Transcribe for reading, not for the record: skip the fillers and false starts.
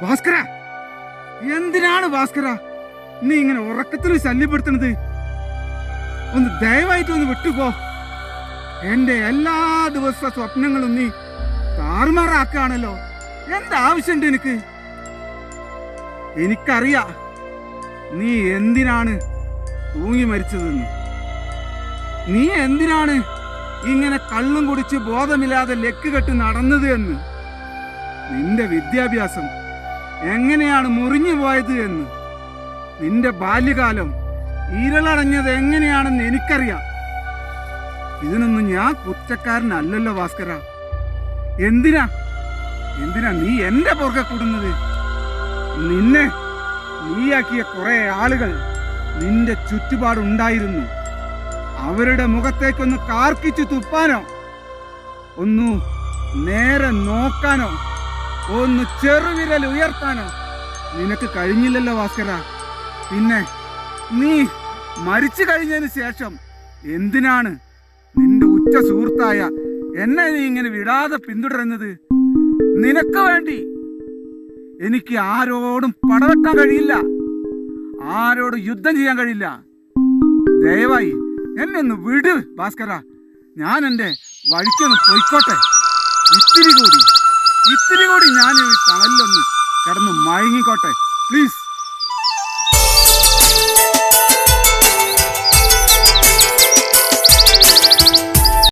ഭാസ്കര, എന്തിനാണ് ഭാസ്കര നീ ഇങ്ങനെ ഉറക്കത്തിൽ ശല്യപ്പെടുത്തണത്? ഒന്ന് ദയവായിട്ട് ഒന്ന് വിട്ടുപോ. എന്റെ എല്ലാ ദിവസ സ്വപ്നങ്ങളും നീ താറുമാറാക്കുകയാണല്ലോ. എന്താവശ്യമുണ്ട് എനിക്ക്? എനിക്കറിയാം നീ എന്തിനാണ് തൂങ്ങി മരിച്ചതെന്ന്. നീ എന്തിനാണ് ഇങ്ങനെ കള്ളും കുടിച്ച് ബോധമില്ലാതെ ലെക്ക് കെട്ട് നടന്നത് എന്ന്. നിന്റെ വിദ്യാഭ്യാസം എങ്ങനെയാണ് മുറിഞ്ഞു പോയത് എന്ന്, നിന്റെ ബാല്യകാലം ഇരുളടഞ്ഞത് എങ്ങനെയാണെന്ന് എനിക്കറിയാം. ഇതിനൊന്നും ഞാൻ കുറ്റക്കാരനല്ലല്ലോ ഭാസ്കര. എന്തിനാ നീ എന്റെ പുറകെ കൂടുന്നത്? നിന്നെ നീയാക്കിയ കുറെ ആളുകൾ നിന്റെ ചുറ്റുപാടുണ്ടായിരുന്നു. അവരുടെ മുഖത്തേക്കൊന്ന് കാർക്കിച്ചു തുപ്പാനോ, ഒന്നു നേരെ നോക്കാനോ, ഒന്ന് ചെറുവിരൽ ഉയർത്താനോ നിനക്ക് കഴിഞ്ഞില്ലല്ലോ ഭാസ്കര. പിന്നെ നീ മരിച്ചു കഴിഞ്ഞതിന് ശേഷം എന്തിനാണ് നിന്റെ ഉറ്റ സുഹൃത്തായ എന്നെ നീ ഇങ്ങനെ വിടാതെ പിന്തുടരുന്നത്? നിനക്ക് വേണ്ടി എനിക്ക് ആരോടും പടവെട്ടാൻ കഴിയില്ല, ആരോടും യുദ്ധം ചെയ്യാൻ കഴിയില്ല. ദയവായി എന്നെ ഒന്ന് വിട് ഭാസ്കര. ഞാൻ എൻ്റെ വഴിക്കൊന്ന് പോയിക്കോട്ടെ. ഇത്തിരി കൂടി ഞാൻ ഈ തണലിലൊന്ന് കിടന്ന് മയങ്ങിക്കോട്ടെ, പ്ലീസ്.